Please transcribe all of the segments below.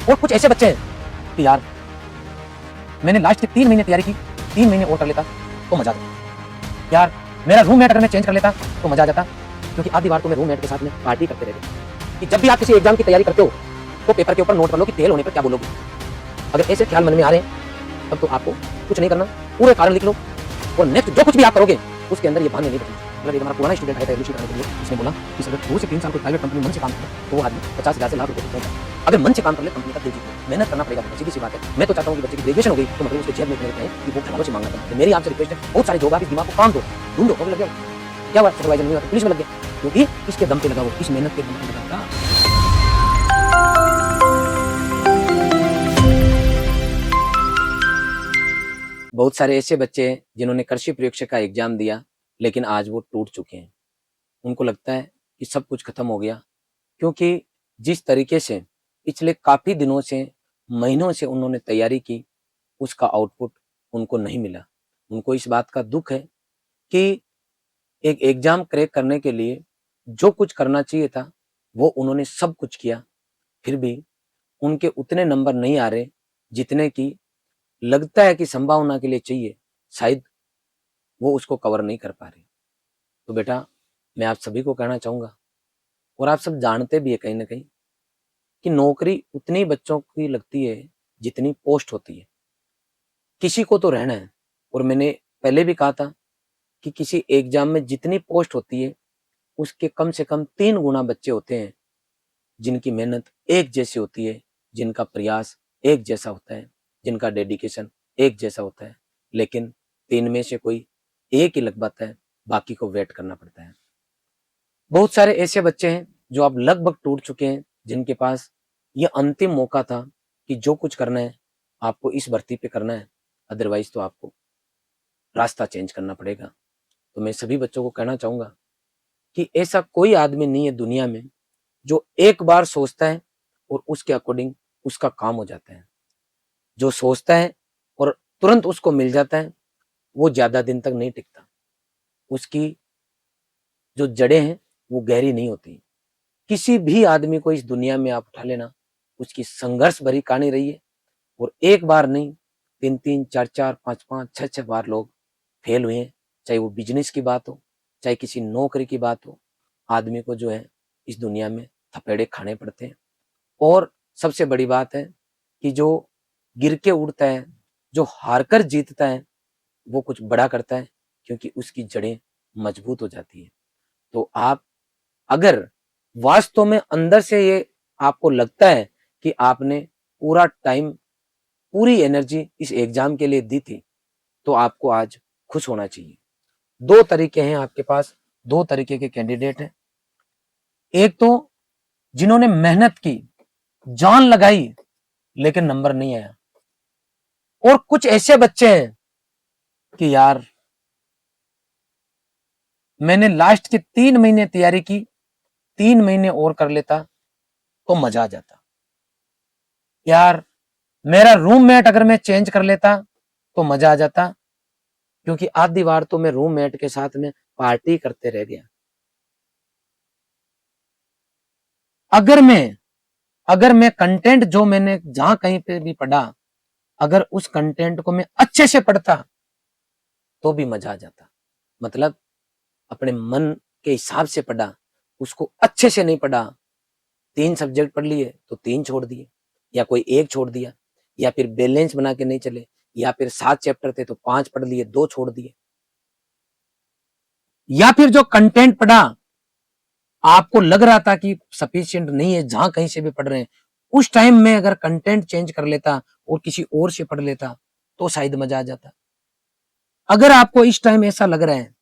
और कुछ ऐसे बच्चे हैं कि यार मैंने लास्ट के 3 महीने तैयारी की, 3 महीने और कर लेता तो मजा आता। यार मेरा रूममेट अगर मैं चेंज कर लेता तो मजा आ जाता, क्योंकि आधी बार तो मैं रूममेट के साथ में पार्टी करते रहते। कि जब भी आप किसी एग्जाम की तैयारी करते हो तो पेपर के ऊपर नोट कर लो कि फेल होने पर क्या बोलोगे। अगर ऐसे ख्याल मन में आ रहे हैं तब तो आपको कुछ नहीं करना, पूरे कारण लिख लो और नेक्स्ट जो कुछ भी आप करोगे उसके अंदर ये भावना नहीं बचेगी। मतलब एक हमारा पुराना स्टूडेंट आया था एडमिशन कराने के लिए, उसने बोला कि सर 2 से 3 साल कोई प्राइवेट कंपनी मन से काम करे तो वो आदमी 50,000 से लाख रुपए तक पहुंचा। अगर मन से काम कर ले कंपनी का दिल जीत ले, मेहनत करना पड़ेगा, सीधी सी बात है। मैं तो चाहता हूं कि बच्चे की ग्रेजुएशन हो गई तो मतलब उसके जेब में इतने हैं कि वो घरवालों से मांगना पड़ता है। मेरी आपसे रिक्वेस्ट है, बहुत सारे जॉब आप इस दिमाग को काम दो, ढूंढो, कभी लग जाओ। क्या हुआ सुपरवाइजर नहीं हुआ पुलिस में लग गया, क्योंकि इसके दम पे लगा, वो इस मेहनत के दम पे लगा। बहुत सारे ऐसे बच्चे हैं जिन्होंने कृषि परीक्षा का एग्जाम दिया लेकिन आज वो टूट चुके हैं। उनको लगता है कि सब कुछ खत्म हो गया, क्योंकि जिस तरीके से पिछले काफी दिनों से, महीनों से उन्होंने तैयारी की, उसका आउटपुट उनको नहीं मिला। उनको इस बात का दुख है कि एक एग्जाम क्रैक करने के लिए जो कुछ करना चाहिए था वो उन्होंने सब कुछ किया, फिर भी उनके उतने नंबर नहीं आ रहे जितने की लगता है कि संभावना के लिए चाहिए। शायद वो उसको कवर नहीं कर पा रहे। तो बेटा मैं आप सभी को कहना चाहूंगा, और आप सब जानते भी है कहीं ना कहीं, कि नौकरी उतनी बच्चों की लगती है जितनी पोस्ट होती है। किसी को तो रहना है, और मैंने पहले भी कहा था कि किसी एग्जाम में जितनी पोस्ट होती है उसके कम से कम 3 गुना बच्चे होते हैं जिनकी मेहनत एक जैसी होती है, जिनका प्रयास एक जैसा होता है, जिनका डेडिकेशन एक जैसा होता है। लेकिन 3 में से कोई एक ही लग पाता है, बाकी को वेट करना पड़ता है। बहुत सारे ऐसे बच्चे हैं जो अब लगभग टूट चुके हैं, जिनके पास ये अंतिम मौका था कि जो कुछ करना है आपको इस भर्ती पे करना है, अदरवाइज तो आपको रास्ता चेंज करना पड़ेगा। तो मैं सभी बच्चों को कहना चाहूंगा कि ऐसा कोई आदमी नहीं है दुनिया में जो एक बार सोचता है और उसके अकॉर्डिंग उसका काम हो जाता है। जो सोचता है और तुरंत उसको मिल जाता है वो ज्यादा दिन तक नहीं टिकता। उसकी जो जड़ें हैं वो गहरी नहीं होती। किसी भी आदमी को इस दुनिया में आप उठा लेना, उसकी संघर्ष भरी कहानी रही है, और एक बार नहीं 3-3, 4-4, 5-5, 6-6 बार लोग फेल हुए हैं। चाहे वो बिजनेस की बात हो, चाहे किसी नौकरी की बात हो, आदमी को जो है इस दुनिया में थपेड़े खाने पड़ते हैं। और सबसे बड़ी बात है कि जो गिर के उड़ता है, जो हारकर जीतता है, वो कुछ बड़ा करता है, क्योंकि उसकी जड़ें मजबूत हो जाती है। तो आप अगर वास्तव में अंदर से ये आपको लगता है कि आपने पूरा टाइम, पूरी एनर्जी इस एग्जाम के लिए दी थी, तो आपको आज खुश होना चाहिए। 2 तरीके हैं आपके पास, 2 तरीके के कैंडिडेट हैं। एक तो जिन्होंने मेहनत की, जान लगाई, लेकिन नंबर नहीं आया। और कुछ ऐसे बच्चे हैं कि यार मैंने लास्ट के 3 महीने तैयारी की, 3 महीने और कर लेता तो मजा आ जाता। यार मेरा रूममेट अगर मैं चेंज कर लेता तो मजा आ जाता, क्योंकि आधी बार तो मैं रूममेट के साथ में पार्टी करते रह गया। अगर मैं कंटेंट जो मैंने जहां कहीं पे भी पढ़ा, अगर उस कंटेंट को मैं अच्छे से पढ़ता तो भी मजा आ जाता। मतलब अपने मन के हिसाब से पढ़ा, उसको अच्छे से नहीं पढ़ा। 3 सब्जेक्ट पढ़ लिए तो 3 छोड़ दिए, या कोई 1 छोड़ दिया, या फिर बैलेंस बना के नहीं चले, या फिर 7 चैप्टर थे तो 5 पढ़ लिए, 2 छोड़ दिए। या फिर जो कंटेंट पढ़ा आपको लग रहा था कि सफिशिएंट नहीं है, जहां कहीं से भी पढ़ रहे हैं, उस टाइम में अगर कंटेंट चेंज कर लेता और किसी और से पढ़ लेता तो शायद मजा आ जाता। अगर आपको इस टाइम ऐसा लग रहा है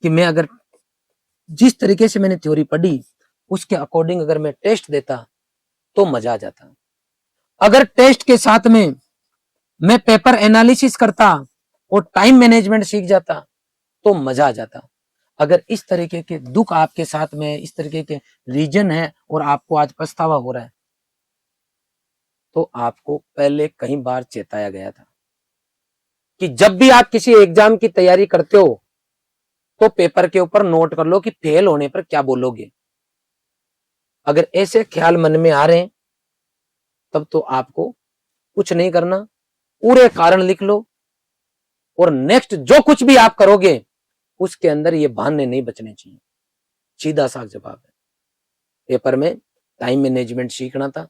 कि मैं अगर जिस तरीके से मैंने थ्योरी पढ़ी उसके अकॉर्डिंग अगर मैं टेस्ट देता तो मजा आ जाता। अगर टेस्ट के साथ में मैं पेपर एनालिसिस करता और टाइम मैनेजमेंट सीख जाता तो मजा आ जाता। अगर इस तरीके के दुख आपके साथ में, इस तरीके के रीजन है और आपको आज पछतावा हो रहा है, तो आपको पहले कई बार चेताया गया था कि जब भी आप किसी एग्जाम की तैयारी करते हो तो पेपर के ऊपर नोट कर लो कि फेल होने पर क्या बोलोगे। अगर ऐसे ख्याल मन में आ रहे हैं तब तो आपको कुछ नहीं करना, पूरे कारण लिख लो और नेक्स्ट जो कुछ भी आप करोगे उसके अंदर ये बहाने नहीं बचने चाहिए। सीधा सा जवाब है। पेपर में टाइम मैनेजमेंट सीखना था,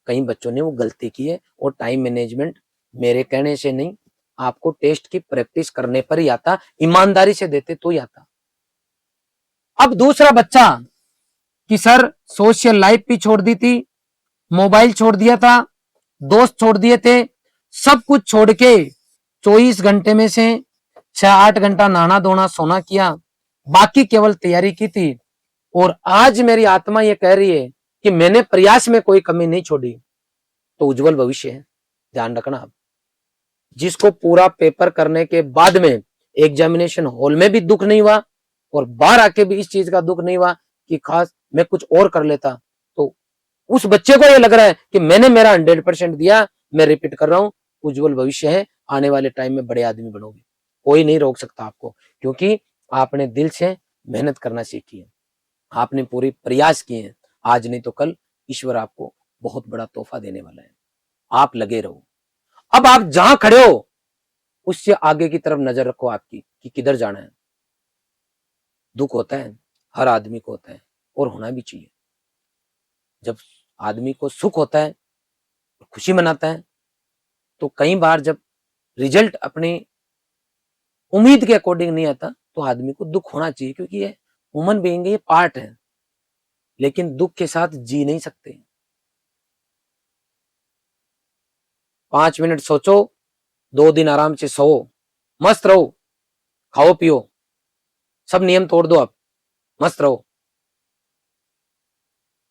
कई बच्चों ने वो गलती की है, और टाइम मैनेजमेंट मेरे कहने से नहीं, आपको टेस्ट की प्रैक्टिस करने पर ही आता, ईमानदारी से देते तो ही आता। अब दूसरा बच्चा कि सर सोशल लाइफ भी छोड़ दी थी, मोबाइल छोड़ दिया था, दोस्त छोड़ दिए थे, सब कुछ छोड़ के 24 घंटे में से 6-8 घंटा नहाना धोना सोना किया, बाकी केवल तैयारी की थी, और आज मेरी आत्मा ये कह रही है कि मैंने प्रयास में कोई कमी नहीं छोड़ी, तो उज्जवल भविष्य है। ध्यान रखना आप। जिसको पूरा पेपर करने के बाद में एग्जामिनेशन हॉल में भी दुख नहीं हुआ और बाहर आके भी इस चीज का दुख नहीं हुआ कि खास मैं कुछ और कर लेता, तो उस बच्चे को ये लग रहा है कि मैंने मेरा 100% दिया। मैं रिपीट कर रहा हूं, उज्जवल भविष्य है, आने वाले टाइम में बड़े आदमी बनोगे, कोई नहीं रोक सकता आपको, क्योंकि आपने दिल से मेहनत करना सीखी है, आपने पूरी प्रयास किए हैं। आज नहीं तो कल ईश्वर आपको बहुत बड़ा तोहफा देने वाला है, आप लगे रहो। अब आप जहां खड़े हो उससे आगे की तरफ नजर रखो आपकी कि किधर जाना है। दुख होता है, हर आदमी को होता है और होना भी चाहिए। जब आदमी को सुख होता है, खुशी मनाता है, तो कई बार जब रिजल्ट अपनी उम्मीद के अकॉर्डिंग नहीं आता तो आदमी को दुख होना चाहिए, क्योंकि ये ह्यूमन बीइंग है, ये पार्ट है। लेकिन दुख के साथ जी नहीं सकते। 5 मिनट सोचो, 2 दिन आराम से सो, मस्त रहो, खाओ पियो, सब नियम तोड़ दो, आप मस्त रहो,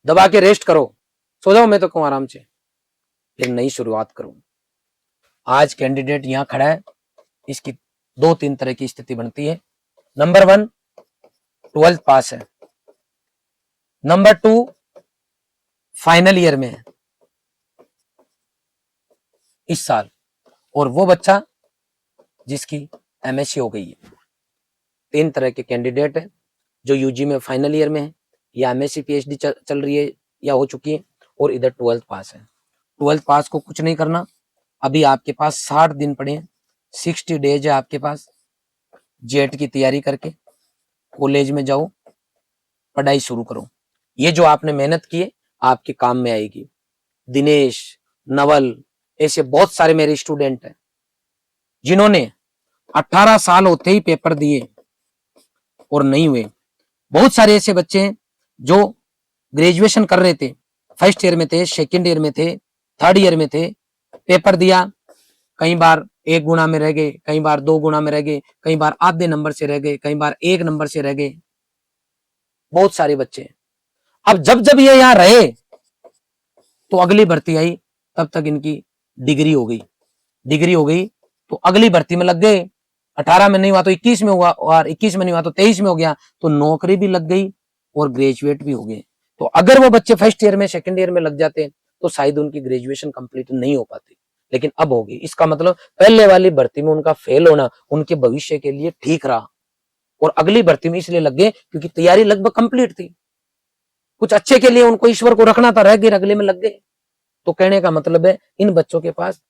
दबा के रेस्ट करो, सो जाओ, मैं तो कहूं आराम से, फिर नई शुरुआत करो। आज कैंडिडेट यहां खड़ा है, इसकी 2-3 तरह की स्थिति बनती है। नंबर 1 12th पास है, नंबर 2 फाइनल ईयर में है इस साल, और वो बच्चा जिसकी एमएससी हो गई है। 3 तरह के कैंडिडेट है, जो यूजी में फाइनल ईयर में है, या एमएससी पीएचडी चल रही है या हो चुकी है, और इधर 12th पास है। 12th पास को कुछ नहीं करना, अभी आपके पास 60 दिन पड़े हैं, 60 डेज है आपके पास। जेट की तैयारी करके कॉलेज में जाओ, पढ़ाई शुरू करो। ये जो आपने मेहनत की है आपके काम में आएगी। दिनेश, नवल, ऐसे बहुत सारे मेरे स्टूडेंट हैं जिन्होंने 18 साल होते ही पेपर दिए और नहीं हुए। बहुत सारे ऐसे बच्चे हैं जो ग्रेजुएशन कर रहे थे, फर्स्ट ईयर में थे, सेकेंड ईयर में थे, थर्ड ईयर में थे, पेपर दिया, कई बार 1 गुना में रह गए, कई बार 2 गुना में रह गए, कई बार आधे नंबर से रह गए, कई बार 1 नंबर से रह गए। बहुत सारे बच्चे। अब जब जब ये यहाँ रहे तो अगली भर्ती आई, तब तक इनकी डिग्री हो गई, डिग्री हो गई तो अगली भर्ती में लग गए। 18 में नहीं हुआ तो 21 में हुआ, और 21 में नहीं हुआ तो 23 में हो गया, तो नौकरी भी लग गई और ग्रेजुएट भी हो गए। तो अगर वो बच्चे फर्स्ट ईयर में सेकंड ईयर में लग जाते तो शायद उनकी ग्रेजुएशन कंप्लीट नहीं हो पाती, लेकिन अब होगी। इसका मतलब पहले वाली भर्ती में उनका फेल होना उनके भविष्य के लिए ठीक रहा, और अगली भर्ती में इसलिए लग गए क्योंकि तैयारी लगभग कंप्लीट थी, कुछ अच्छे के लिए उनको ईश्वर को रखना था, रह गए, अगले में लग गए। तो कहने का मतलब है इन बच्चों के पास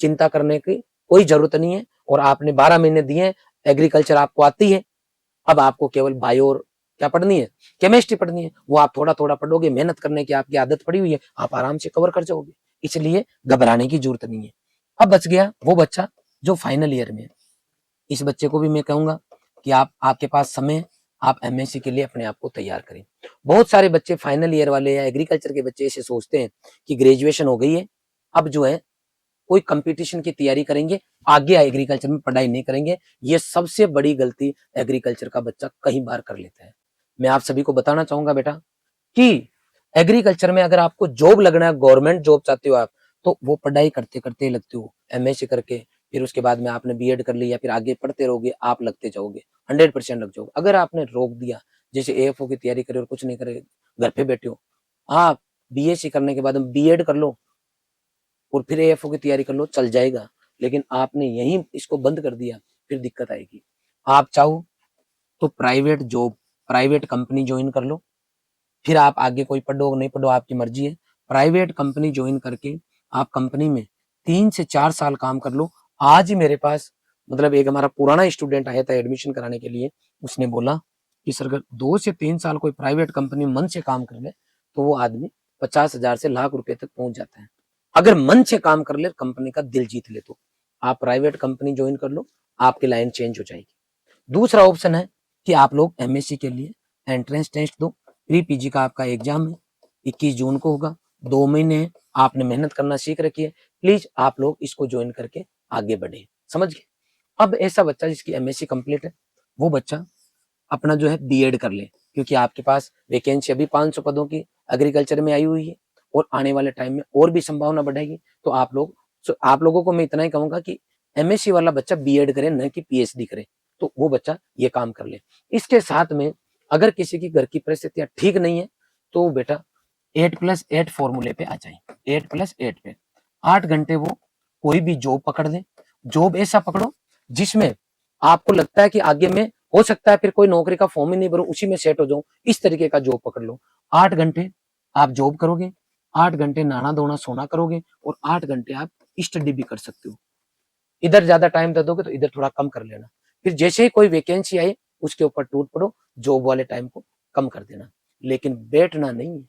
चिंता करने की कोई जरूरत नहीं है, और आपने 12 महीने दिए हैं, एग्रीकल्चर आपको आती है, अब आपको केवल बायो और क्या पढ़नी है, केमिस्ट्री पढ़नी है, वो आप थोड़ा थोड़ा पढ़ोगे, मेहनत करने की आपकी आदत पड़ी हुई है, आप आराम से कवर कर जाओगे, इसलिए घबराने की जरूरत नहीं है। अब बच गया वो बच्चा जो फाइनल ईयर में है। इस बच्चे को भी मैं कहूंगा कि आपके पास समय, आप एमएससी के लिए अपने आप को तैयार करें। बहुत सारे बच्चे फाइनल ईयर वाले या एग्रीकल्चर के बच्चे ऐसे सोचते हैं कि ग्रेजुएशन हो गई है, अब जो है कोई कंपटीशन की तैयारी करेंगे, आगे एग्रीकल्चर में पढ़ाई नहीं करेंगे। ये सबसे बड़ी गलती एग्रीकल्चर का बच्चा कई बार कर लेता है। मैं आप सभी को बताना चाहूंगा बेटा कि एग्रीकल्चर में अगर आपको जॉब लगना है, गवर्नमेंट जॉब चाहते हो आप, तो वो पढ़ाई करते करते ही लगते हो, एमएससी करके, फिर उसके बाद में आपने बीएड कर लिया, फिर आगे पढ़ते रहोगे, आप लगते जाओगे, 100% लग जाओगे। अगर आपने रोक दिया, जैसे एएफओ की तैयारी करे और कुछ नहीं करे, घर पे बैठे हो, आप बीएससी करने के बाद बीएड कर लो और फिर एएफओ की तैयारी कर लो, चल जाएगा। लेकिन आपने यहीं इसको बंद कर दिया, फिर दिक्कत आएगी। आप चाहो तो private job, private company join कर लो, फिर आप आगे कोई पढ़ो नहीं पढ़ो आपकी मर्जी है। प्राइवेट कंपनी ज्वाइन करके आप कंपनी में 3 से 4 साल काम कर लो। आज ही मेरे पास मतलब एक हमारा पुराना स्टूडेंट आया था एडमिशन कराने के लिए, उसने बोला कि सर अगर 2 से 3 साल कोई प्राइवेट कंपनी में मन से काम कर ले तो वो आदमी 50,000 से लाख रुपए तक पहुंच जाता है। अगर मन से काम कर ले, कंपनी का दिल जीत ले, तो आप प्राइवेट कंपनी ज्वाइन कर लो, आपकी लाइन चेंज हो जाएगी। दूसरा ऑप्शन है कि आप लोग एमएससी के लिए एंट्रेंस टेस्ट दो। प्री पीजी का आपका एग्जाम है, 21 जून को होगा। 2 महीने हैं, आपने मेहनत करना सीख रखी है, प्लीज आप लोग इसको ज्वाइन करके आगे बढ़े। समझ गए? अब ऐसा बच्चा जिसकी एमएससी कंप्लीट है, वो बच्चा अपना जो है बीएड कर ले, क्योंकि आपके पास वैकेंसी अभी 500 पदों की एग्रीकल्चर में आई हुई है और आने वाले टाइम में और भी संभावना बढ़ेगी। तो आप लोगों को मैं इतना ही कहूंगा कि एमएससी वाला बच्चा बीएड करे, न कि पीएचडी करे, तो वो बच्चा ये काम कर ले। इसके साथ में अगर किसी की घर की परिस्थितियां ठीक नहीं है तो बेटा 8+8 फॉर्मूले पे आ जाए। 8+8 पे 8 घंटे वो कोई भी जॉब पकड़ ले। जॉब ऐसा पकड़ो जिसमें आपको लगता है कि आगे में हो सकता है फिर कोई नौकरी का फॉर्म ही नहीं भरूं, उसी में सेट हो जाऊं, इस तरीके का जॉब पकड़ लो। 8 घंटे आप जॉब करोगे, 8 घंटे नहाना धोना सोना करोगे और 8 घंटे आप स्टडी भी कर सकते हो। इधर ज्यादा टाइम दे दोगे तो इधर थोड़ा कम कर लेना। फिर जैसे ही कोई वैकेंसी आए उसके ऊपर टूट पड़ो, जॉब वाले टाइम को कम कर देना, लेकिन बैठना नहीं है।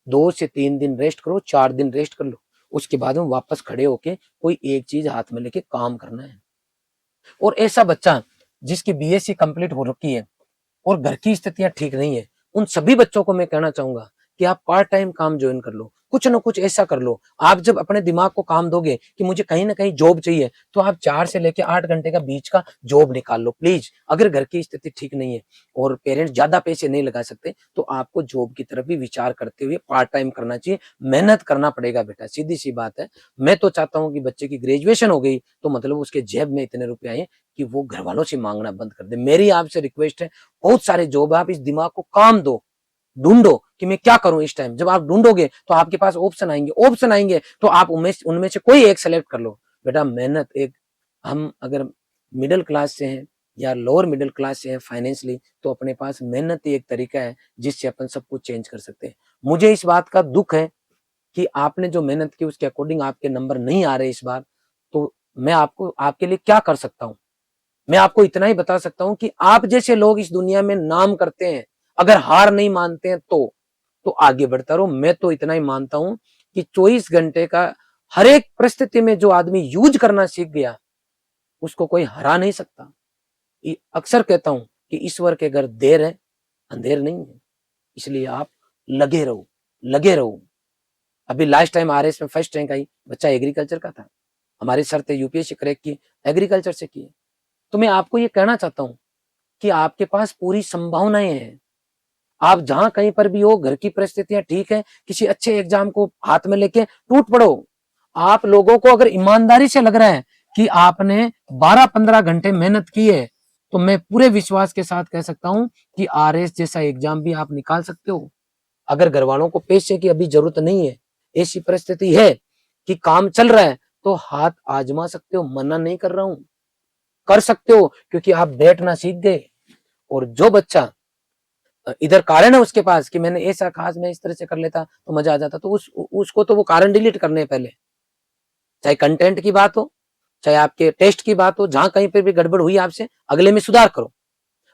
2 से 3 दिन रेस्ट करो, 4 दिन रेस्ट कर लो, उसके बाद में वापस खड़े होके कोई एक चीज हाथ में लेके काम करना है। और ऐसा बच्चा जिसकी बीएससी कंप्लीट हो रखी है और घर की स्थितियां ठीक नहीं है, उन सभी बच्चों को मैं कहना चाहूंगा कि आप पार्ट टाइम काम ज्वाइन कर लो, कुछ ना कुछ ऐसा कर लो। आप जब अपने दिमाग को काम दोगे कि मुझे कहीं ना कहीं जॉब चाहिए, तो आप 4 से लेके 8 घंटे का बीच का जॉब निकाल लो प्लीज। अगर घर की स्थिति ठीक नहीं है और पेरेंट्स ज्यादा पैसे नहीं लगा सकते, तो आपको जॉब की तरफ भी विचार करते हुए पार्ट टाइम करना चाहिए। मेहनत करना पड़ेगा बेटा, सीधी सी बात है। मैं तो चाहता हूँ कि बच्चे की ग्रेजुएशन हो गई तो मतलब उसके जेब में इतने रुपए आए कि वो घर वालों से मांगना बंद कर दे। मेरी आपसे रिक्वेस्ट है, बहुत सारे जॉब है, आप इस दिमाग को काम दो, ढूंढो कि मैं क्या करूं इस टाइम। जब आप ढूंढोगे तो आपके पास ऑप्शन आएंगे तो आप उनमें से कोई एक सेलेक्ट कर लो। बेटा मेहनत एक, हम अगर मिडिल क्लास से हैं या लोअर मिडिल क्लास से हैं फाइनेंशियली, तो अपने पास मेहनत ही एक तरीका है जिससे अपन सब कुछ चेंज कर सकते हैं। मुझे इस बात का दुख है कि आपने जो मेहनत की उसके अकॉर्डिंग आपके नंबर नहीं आ रहे इस बार। तो मैं आपको आपके लिए क्या कर सकता हूं? मैं आपको इतना ही बता सकता हूं कि आप जैसे लोग इस दुनिया में नाम करते हैं, अगर हार नहीं मानते हैं तो आगे बढ़ता रहो। मैं तो इतना ही मानता हूं कि 24 घंटे का हर एक परिस्थिति में जो आदमी यूज करना सीख गया उसको कोई हरा नहीं सकता। अक्सर कहता हूं कि ईश्वर के घर देर है, अंधेर नहीं है। इसलिए आप लगे रहो, लगे रहो। अभी लास्ट टाइम आरएस में फर्स्ट रैंक आई, बच्चा एग्रीकल्चर का था। हमारी सर थे यूपीएससी क्रैक की, एग्रीकल्चर से की। तो मैं आपको ये कहना चाहता हूं कि आपके पास पूरी संभावनाएं हैं। आप जहां कहीं पर भी हो, घर की परिस्थितियां ठीक है, किसी अच्छे एग्जाम को हाथ में लेके टूट पड़ो। आप लोगों को अगर ईमानदारी से लग रहा है कि आपने 12-15 घंटे मेहनत की है, तो मैं पूरे विश्वास के साथ कह सकता हूं कि आरएस जैसा एग्जाम भी आप निकाल सकते हो। अगर घर वालों को पैसे की अभी जरूरत नहीं है, ऐसी परिस्थिति है कि काम चल रहा है, तो हाथ आजमा सकते हो, मना नहीं कर रहा हूं, कर सकते हो, क्योंकि आप बैठना सीख गए। और जो बच्चा इधर कारण है उसके पास कि मैंने ऐसा खास मैं इस तरह से कर लेता तो मजा आ जाता, तो उसको तो वो कारण डिलीट करने पहले। चाहे कंटेंट की बात हो, चाहे आपके टेस्ट की बात हो, जहां कहीं पे भी गड़बड़ हुई आपसे, अगले में सुधार करो।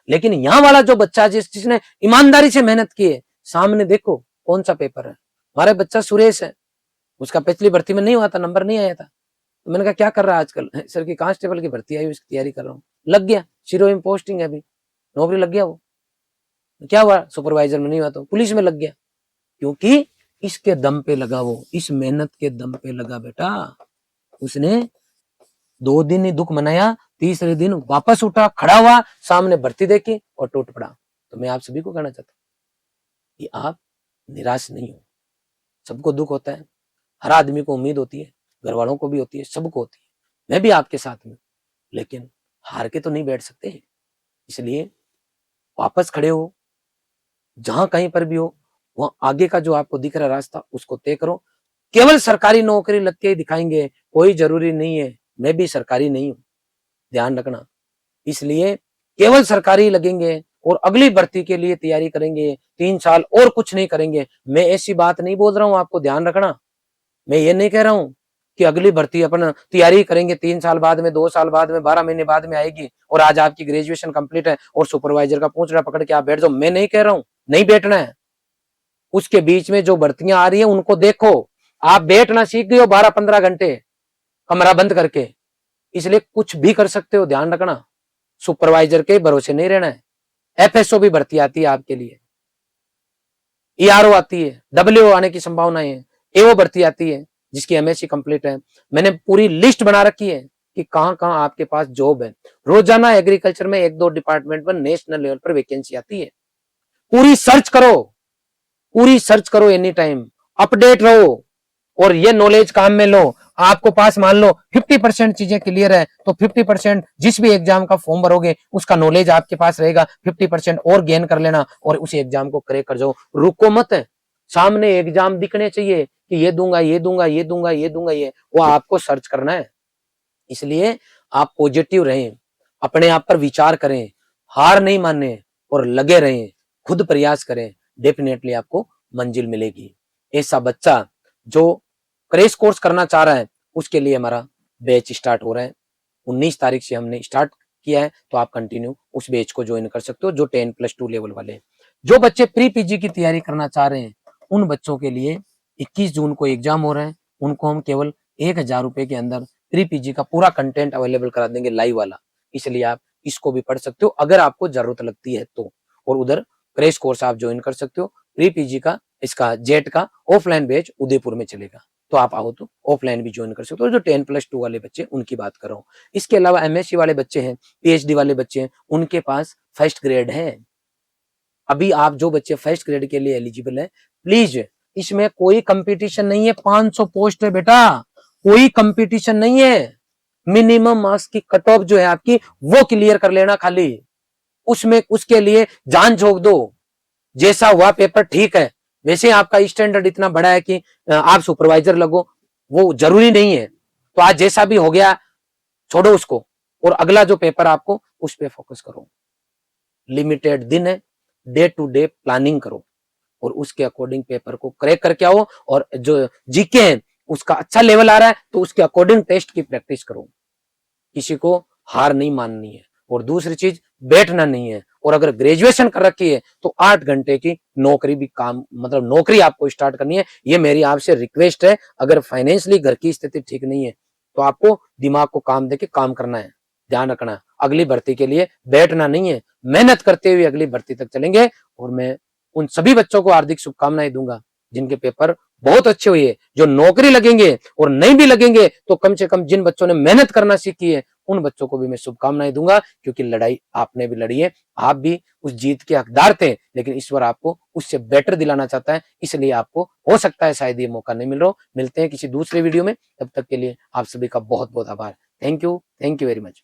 लेकिन यहाँ वाला जो बच्चा जिसने ईमानदारी से मेहनत की है, सामने देखो कौन सा पेपर है। हमारा बच्चा सुरेश है, उसका पिछली भर्ती में नहीं हुआ था, नंबर नहीं आया था। तो मैंने कहा क्या कर रहा है आजकल? सर की कांस्टेबल की भर्ती आई, उसकी तैयारी कर रहा हूँ। लग गया, शिरो में पोस्टिंग है, अभी नौकरी लग गया। वो क्या हुआ, सुपरवाइजर में नहीं हुआ तो पुलिस में लग गया, क्योंकि इसके दम पे लगा, वो इस मेहनत के दम पे लगा बेटा। उसने 2 दिन ही दुख मनाया, तीसरे दिन वापस उठा, खड़ा हुआ, सामने भर्ती देखी और टूट पड़ा। तो मैं आप सभी को कहना चाहता हूँ कि आप निराश नहीं हो। सबको दुख होता है, हर आदमी को उम्मीद होती है, घर वालों को भी होती है, सबको होती है। मैं भी आपके साथ में, लेकिन हार के तो नहीं बैठ सकते। इसलिए वापस खड़े हो, जहां कहीं पर भी हो, वहां आगे का जो आपको दिख रहा रास्ता उसको तय करो। केवल सरकारी नौकरी लग के ही दिखाएंगे, कोई जरूरी नहीं है। मैं भी सरकारी नहीं हूं, ध्यान रखना। इसलिए केवल सरकारी लगेंगे और अगली भर्ती के लिए तैयारी करेंगे 3 साल और कुछ नहीं करेंगे, मैं ऐसी बात नहीं बोल रहा हूं, आपको ध्यान रखना। मैं ये नहीं कह रहा हूं कि अगली भर्ती अपन तैयारी करेंगे 3 साल बाद में, 2 साल बाद में, 12 महीने बाद में आएगी, और आज आपकी ग्रेजुएशन कंप्लीट है और सुपरवाइजर का पूंछड़ा पकड़ के आप बैठ जाओ। मैं नहीं कह रहा हूं नहीं बैठना है, उसके बीच में जो भर्तियां आ रही है उनको देखो। आप बैठना सीख गए हो 12-15 घंटे कमरा बंद करके, इसलिए कुछ भी कर सकते हो, ध्यान रखना। सुपरवाइजर के भरोसे नहीं रहना है। एफएसओ भी भर्ती आती है आपके लिए, ईआरओ आती है, डब्ल्यूओ आने की संभावनाएं है, एओ भर्ती आती है जिसकी एमएससी कंप्लीट है। मैंने पूरी लिस्ट बना रखी है कि कहां कहां आपके पास जॉब है। रोजाना एग्रीकल्चर में 1-2 डिपार्टमेंट पर नेशनल लेवल पर वैकेंसी आती है। पूरी सर्च करो, पूरी सर्च करो, एनी टाइम अपडेट रहो और ये नॉलेज काम में लो। आपको पास मान लो 50% चीजें क्लियर है तो 50% जिस भी एग्जाम का फॉर्म भरोगे उसका नॉलेज आपके पास रहेगा, 50% और गेन कर लेना और उसी एग्जाम को क्रैक कर जाओ। रुको मत, सामने एग्जाम दिखने चाहिए कि ये दूंगा ये दूंगा ये दूंगा ये दूंगा, ये वो आपको सर्च करना है। इसलिए आप पॉजिटिव रहें, अपने आप पर विचार करें, हार नहीं माने और लगे रहें, खुद प्रयास करें, डेफिनेटली आपको मंजिल मिलेगी। ऐसा बच्चा जो क्रैश कोर्स करना चाह रहा है उसके लिए हमारा बैच स्टार्ट हो रहा है। 19 तारीख से हमने स्टार्ट किया है, तो आप कंटिन्यू उस बैच को ज्वाइन कर सकते हो जो 10+2 लेवल वाले। जो बच्चे प्री पीजी की तैयारी करना चाह रहे हैं उन बच्चों के लिए 21 जून को एग्जाम हो रहा है। उनको हम केवल 1000 रुपए के अंदर प्री पीजी का पूरा कंटेंट अवेलेबल करा देंगे, लाइव वाला। इसलिए आप इसको भी पढ़ सकते हो अगर आपको जरूरत लगती है तो, और उधर क्रैश कोर्स आप ज्वाइन कर सकते हो। प्री पीजी का इसका जेट का ऑफलाइन बैच उदयपुर में चलेगा, तो आप आओ तो ऑफलाइन भी ज्वाइन कर सकते हो। जो 10+2 वाले बच्चे उनकी बात कर रहा हूँ। इसके अलावा एमएससी वाले बच्चे हैं, पीएचडी वाले बच्चे हैं, उनके पास फर्स्ट ग्रेड है। अभी आप जो बच्चे फर्स्ट ग्रेड के लिए एलिजिबल है, प्लीज इसमें कोई कंपटीशन नहीं है। 500 पोस्ट है बेटा, कोई कंपटीशन नहीं है। मिनिमम मार्क्स की कट ऑफ जो है आपकी वो क्लियर कर लेना खाली, उसमें उसके लिए जान झोंक दो। जैसा हुआ पेपर ठीक है, वैसे आपका स्टैंडर्ड इतना बड़ा है कि आप सुपरवाइजर लगो, वो जरूरी नहीं है। तो आज जैसा भी हो गया छोड़ो उसको, और अगला जो पेपर आपको उस पर फोकस करो। लिमिटेड दिन है, डे टू डे प्लानिंग करो और उसके अकॉर्डिंग पेपर को क्रैक करके आओ। और जो जीके है उसका अच्छा लेवल आ रहा है तो उसके अकॉर्डिंग टेस्ट की प्रैक्टिस करो। किसी को हार नहीं माननी है, और दूसरी चीज बैठना नहीं है। और अगर ग्रेजुएशन कर रखी है तो 8 घंटे की नौकरी भी काम, मतलब नौकरी आपको स्टार्ट करनी है। ये मेरी आपसे रिक्वेस्ट है। अगर फाइनेंशियली घर की स्थिति ठीक नहीं है तो आपको दिमाग को काम देके काम करना है, ध्यान रखना है। अगली भर्ती के लिए बैठना नहीं है, मेहनत करते हुए अगली भर्ती तक चलेंगे। और मैं उन सभी बच्चों को हार्दिक शुभकामनाएं दूंगा जिनके पेपर बहुत अच्छे हुए, जो नौकरी लगेंगे, और नहीं भी लगेंगे तो कम से कम जिन बच्चों ने मेहनत करना सीखी है उन बच्चों को भी मैं शुभकामनाएं दूंगा। क्योंकि लड़ाई आपने भी लड़ी है, आप भी उस जीत के हकदार थे, लेकिन ईश्वर आपको उससे बेटर दिलाना चाहता है। इसलिए आपको हो सकता है शायद ये मौका नहीं मिल रहा हो। मिलते हैं किसी दूसरे वीडियो में, तब तक के लिए आप सभी का बहुत बहुत आभार। Thank you very much.